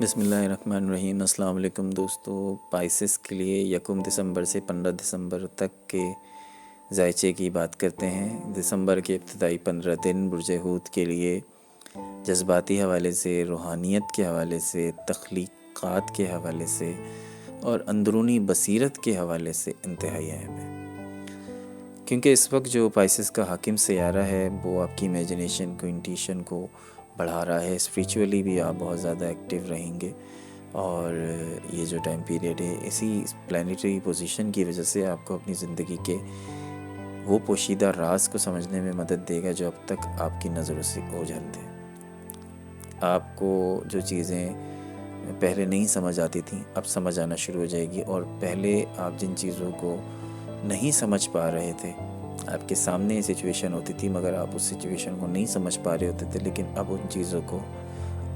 بسم اللہ الرحمن الرحیم۔ السلام علیکم دوستو۔ پائسس کے لیے 1 دسمبر سے 15 دسمبر تک کے ذائچے کی بات کرتے ہیں۔ دسمبر کے ابتدائی 15 دن برج حوت کے لیے جذباتی حوالے سے، روحانیت کے حوالے سے، تخلیقات کے حوالے سے اور اندرونی بصیرت کے حوالے سے انتہائی اہم ہے، کیونکہ اس وقت جو پائسس کا حاکم سیارہ ہے وہ آپ کی امیجنیشن کو، انٹیویشن کو بڑھا رہا ہے۔ اسپریچولی بھی آپ بہت زیادہ ایکٹیو رہیں گے، اور یہ جو ٹائم پیریڈ ہے اسی پلانیٹری پوزیشن کی وجہ سے آپ کو اپنی زندگی کے وہ پوشیدہ راز کو سمجھنے میں مدد دے گا جو اب تک آپ کی نظروں سے اوجھل تھے۔ آپ کو جو چیزیں پہلے نہیں سمجھ آتی تھیں اب سمجھ آنا شروع ہو جائے گی، اور پہلے آپ جن چیزوں کو نہیں سمجھ پا رہے تھے، آپ کے سامنے سچویشن ہوتی تھی مگر آپ اس سچویشن کو نہیں سمجھ پا رہے ہوتے تھے، لیکن اب ان چیزوں کو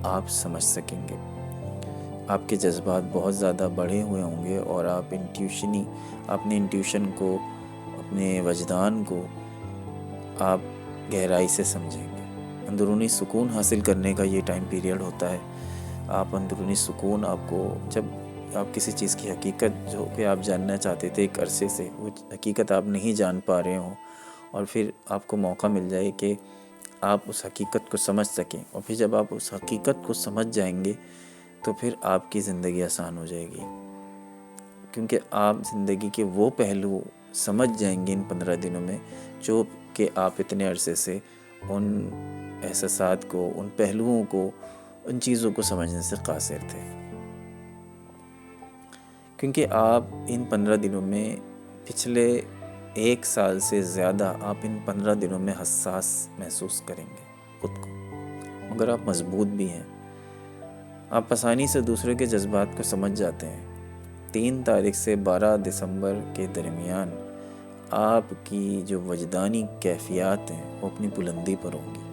آپ سمجھ سکیں گے۔ آپ کے جذبات بہت زیادہ بڑھے ہوئے ہوں گے، اور آپ اپنے انٹیوشن کو، اپنے وجدان کو آپ گہرائی سے سمجھیں گے۔ اندرونی سکون حاصل کرنے کا یہ ٹائم پیریڈ ہوتا ہے۔ آپ اندرونی سکون، آپ کو جب آپ کسی چیز کی حقیقت جو کہ آپ جاننا چاہتے تھے ایک عرصے سے، وہ حقیقت آپ نہیں جان پا رہے ہوں، اور پھر آپ کو موقع مل جائے کہ آپ اس حقیقت کو سمجھ سکیں، اور پھر جب آپ اس حقیقت کو سمجھ جائیں گے تو پھر آپ کی زندگی آسان ہو جائے گی، کیونکہ آپ زندگی کے وہ پہلو سمجھ جائیں گے ان 15 دنوں میں جو کہ آپ اتنے عرصے سے ان احساسات کو، ان پہلوؤں کو، ان چیزوں کو سمجھنے سے قاصر تھے، کیونکہ آپ ان 15 دنوں میں پچھلے 1 سال سے زیادہ آپ ان 15 دنوں میں حساس محسوس کریں گے خود کو، مگر آپ مضبوط بھی ہیں۔ آپ آسانی سے دوسرے کے جذبات کو سمجھ جاتے ہیں۔ 3 تاریخ سے 12 دسمبر کے درمیان آپ کی جو وجدانی کیفیات ہیں وہ اپنی بلندی پر ہوں گی۔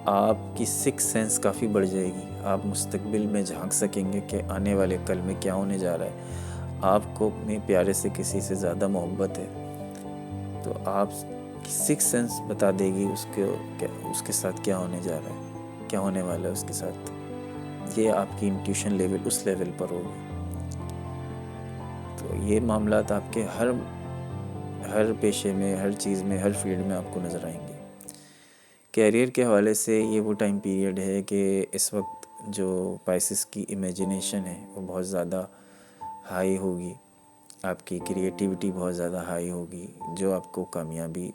آپ کی 6 سینس کافی بڑھ جائے گی۔ آپ مستقبل میں جھانک سکیں گے کہ آنے والے کل میں کیا ہونے جا رہا ہے۔ آپ کو اپنے پیارے سے کسی سے زیادہ محبت ہے تو آپ کی 6 سینس بتا دے گی اس کے ساتھ کیا ہونے جا رہا ہے، کیا ہونے والا ہے اس کے ساتھ۔ یہ آپ کی انٹیوشن لیول اس لیول پر ہوگی۔ تو یہ معاملات آپ کے ہر پیشے میں، ہر چیز میں، ہر فیلڈ میں آپ کو نظر آئیں گے۔ کیریئر کے حوالے سے یہ وہ ٹائم پیریڈ ہے کہ اس وقت جو پائسس کی امیجنیشن ہے وہ بہت زیادہ ہائی ہوگی، آپ کی کریٹیوٹی بہت زیادہ ہائی ہوگی، جو آپ کو کامیابی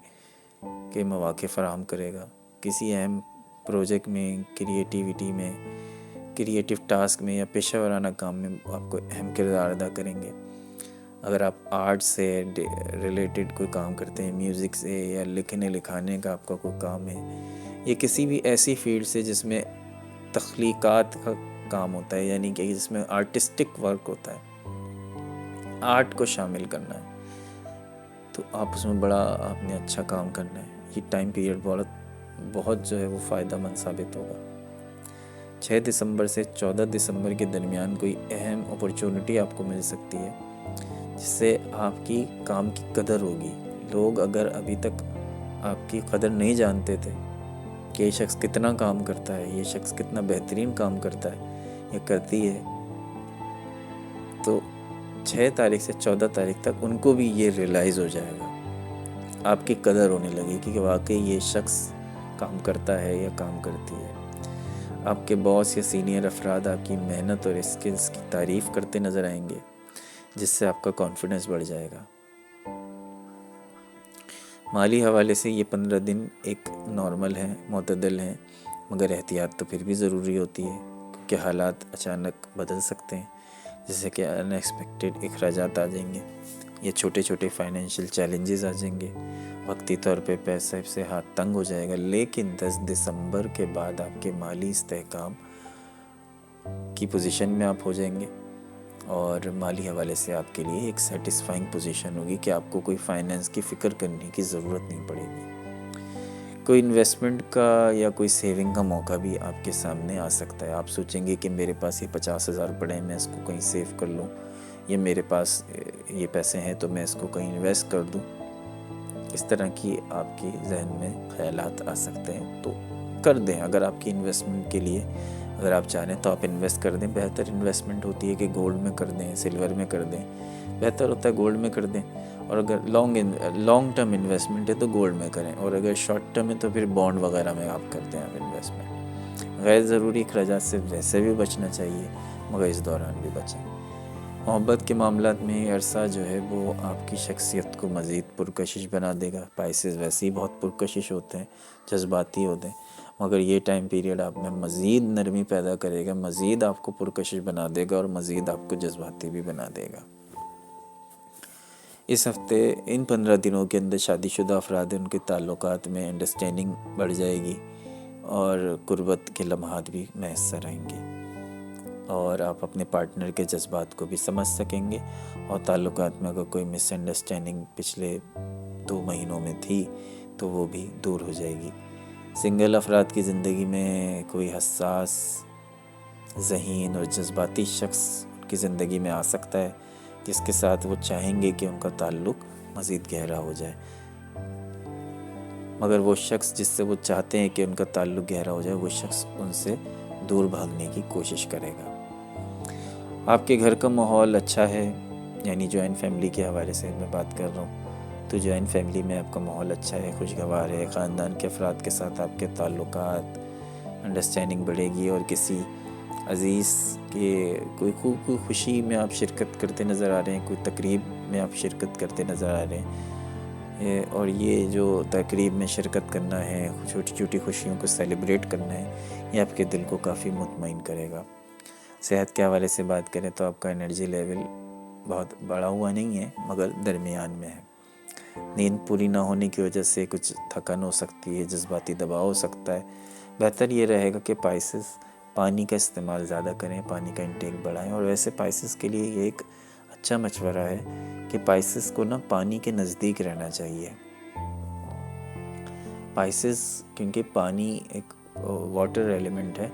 کے مواقع فراہم کرے گا۔ کسی اہم پروجیکٹ میں، کریٹیوٹی میں، کریٹیو ٹاسک میں یا پیشہ ورانہ کام میں آپ کو اہم کردار ادا کریں گے۔ اگر آپ آرٹ سے ریلیٹڈ کوئی کام کرتے ہیں، میوزک سے یا لکھنے لکھانے کا آپ کا کوئی کام ہے، یا کسی بھی ایسی فیلڈ سے جس میں تخلیقات کا کام ہوتا ہے، یعنی کہ جس میں آرٹسٹک ورک ہوتا ہے، آرٹ کو شامل کرنا ہے، تو آپ اس میں بڑا آپ نے اچھا کام کرنا ہے۔ یہ ٹائم پیریڈ بہت جو ہے وہ فائدہ مند ثابت ہوگا۔ 6 دسمبر سے 14 دسمبر کے درمیان کوئی اہم اپرچونٹی آپ کو مل سکتی ہے جس سے آپ کی کام کی قدر ہوگی۔ لوگ اگر ابھی تک آپ کی قدر نہیں جانتے تھے کہ یہ شخص کتنا کام کرتا ہے، یہ شخص کتنا بہترین کام کرتا ہے یا کرتی ہے، تو 6 تاریخ سے 14 تاریخ تک ان کو بھی یہ ریئلائز ہو جائے گا، آپ کی قدر ہونے لگے کہ واقعی یہ شخص کام کرتا ہے یا کام کرتی ہے۔ آپ کے باس یا سینئر افراد آپ کی محنت اور اسکلز کی تعریف کرتے نظر آئیں گے، جس سے آپ کا کانفیڈنس بڑھ جائے گا۔ مالی حوالے سے یہ 15 دن ایک نارمل ہیں، معتدل ہیں، مگر احتیاط تو پھر بھی ضروری ہوتی ہے، کیونکہ حالات اچانک بدل سکتے ہیں، جیسے کہ ان ایکسپیکٹڈ اخراجات آ جائیں گے، یا چھوٹے چھوٹے فائنینشیل چیلنجز آ جائیں گے، وقتی طور پہ پیسے سے ہاتھ تنگ ہو جائے گا۔ لیکن 10 دسمبر کے بعد آپ کے مالی استحکام کی پوزیشن میں آپ ہو جائیں گے، اور مالی حوالے سے آپ کے لیے ایک سیٹسفائنگ پوزیشن ہوگی کہ آپ کو کوئی فائنینس کی فکر کرنے کی ضرورت نہیں پڑے گی۔ کوئی انویسٹمنٹ کا یا کوئی سیونگ کا موقع بھی آپ کے سامنے آ سکتا ہے۔ آپ سوچیں گے کہ میرے پاس یہ 50,000 پڑے ہیں، میں اس کو کہیں سیو کر لوں، یا میرے پاس یہ پیسے ہیں تو میں اس کو کہیں انویسٹ کر دوں۔ اس طرح کی آپ کے ذہن میں خیالات آ سکتے ہیں، تو کر دیں۔ اگر آپ کی انویسٹمنٹ کے لیے اگر آپ چاہیں تو آپ انویسٹ کر دیں، بہتر انویسٹمنٹ ہوتی ہے کہ گولڈ میں کر دیں، سلور میں کر دیں، بہتر ہوتا ہے گولڈ میں کر دیں. اور اگر لانگ ٹرم انویسٹمنٹ ہے تو گولڈ میں کریں، اور اگر شارٹ ٹرم ہے تو پھر بانڈ وغیرہ میں آپ کرتے ہیں آپ انویسٹمنٹ. غیر ضروری اخراجات سے ویسے بھی بچنا چاہیے، مگر اس دوران بھی بچیں. محبت کے معاملات میں یہ عرصہ جو ہے وہ آپ کی شخصیت کو مزید پرکشش بنا دے گا. پائسز ویسے ہی بہت پرکشش ہوتے ہیں، جذباتی ہوتے ہیں، مگر یہ ٹائم پیریڈ آپ میں مزید نرمی پیدا کرے گا، مزید آپ کو پرکشش بنا دے گا، اور مزید آپ کو جذباتی بھی بنا دے گا. اس ہفتے ان 15 دنوں کے اندر شادی شدہ افراد ان کے تعلقات میں انڈرسٹینڈنگ بڑھ جائے گی، اور قربت کے لمحات بھی میسر آئیں گے، اور آپ اپنے پارٹنر کے جذبات کو بھی سمجھ سکیں گے. اور تعلقات میں اگر کوئی مس انڈرسٹینڈنگ پچھلے 2 مہینوں میں تھی تو وہ بھی دور ہو جائے گی. سنگل افراد کی زندگی میں کوئی حساس، ذہین اور جذباتی شخص ان کی زندگی میں آ سکتا ہے، جس کے ساتھ وہ چاہیں گے کہ ان کا تعلق مزید گہرا ہو جائے، مگر وہ شخص جس سے وہ چاہتے ہیں کہ ان کا تعلق گہرا ہو جائے، وہ شخص ان سے دور بھاگنے کی کوشش کرے گا. آپ کے گھر کا ماحول اچھا ہے، یعنی جوائنٹ فیملی کے حوالے سے میں بات کر رہا ہوں، تو جوائنٹ فیملی میں آپ کا ماحول اچھا ہے، خوشگوار ہے. خاندان کے افراد کے ساتھ آپ کے تعلقات، انڈرسٹینڈنگ بڑھے گی، اور کسی عزیز کے کوئی خوشی میں آپ شرکت کرتے نظر آ رہے ہیں، کوئی تقریب میں آپ شرکت کرتے نظر آ رہے ہیں. اور یہ جو تقریب میں شرکت کرنا ہے، چھوٹی چھوٹی خوشیوں کو سیلیبریٹ کرنا ہے، یہ آپ کے دل کو کافی مطمئن کرے گا. صحت کے حوالے سے بات کریں تو آپ کا انرجی لیول بہت بڑا ہوا نہیں ہے، مگر درمیان میں ہے. نیند پوری نہ ہونے کی وجہ سے کچھ تھکن ہو سکتی ہے، جذباتی دباؤ ہو سکتا ہے. بہتر یہ رہے گا کہ پائسز پانی کا استعمال زیادہ کریں، پانی کا انٹیک بڑھائیں. اور ویسے پائسز کے لیے یہ ایک اچھا مشورہ ہے کہ پائسز کو پانی کے نزدیک رہنا چاہیے. پائسز کیونکہ پانی ایک واٹر ایلیمنٹ ہے،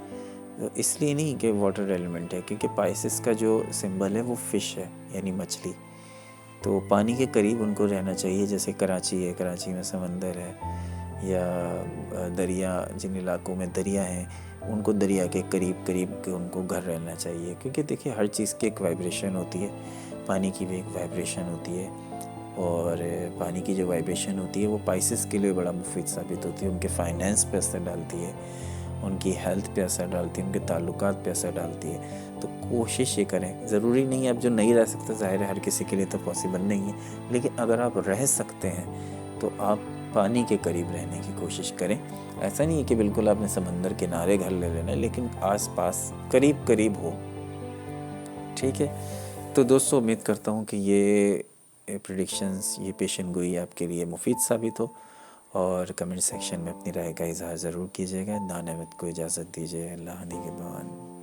اس لیے نہیں کہ واٹر ایلیمنٹ ہے، کیونکہ پائسز کا جو سمبل ہے وہ فش ہے، یعنی مچھلی. تو پانی کے قریب ان کو رہنا چاہیے. جیسے کراچی ہے، کراچی میں سمندر ہے، یا دریا، جن علاقوں میں دریا ہیں ان کو دریا کے قریب ان کو گھر رہنا چاہیے. کیونکہ دیکھیے ہر چیز کی ایک وائبریشن ہوتی ہے، پانی کی بھی ایک وائبریشن ہوتی ہے، اور پانی کی جو وائبریشن ہوتی ہے وہ پائسز کے لیے بڑا مفید ثابت ہوتی ہے. ان کے فائنینس پہ اثر ڈالتی ہے، ان کی ہیلتھ پہ اثر ڈالتی ہے، ان کے تعلقات پہ اثر ڈالتی ہے. تو کوشش یہ کریں، ضروری نہیں ہے اب جو نہیں رہ سکتے، ظاہر ہے ہر کسی کے لیے تو پاسبل نہیں ہے، لیکن اگر آپ رہ سکتے ہیں تو آپ پانی کے قریب رہنے کی کوشش کریں. ایسا نہیں ہے کہ بالکل آپ نے سمندر کنارے گھر لے لینا ہے، لیکن آس پاس قریب ہو. ٹھیک ہے، تو دوستو امید کرتا ہوں کہ یہ پریڈکشنز، یہ پیشن گوئی آپ کے لیے مفید ثابت ہو، اور کمنٹ سیکشن میں اپنی رائے کا اظہار ضرور کیجیے گا. دانشور کو اجازت دیجیے. اللہ نگہبان.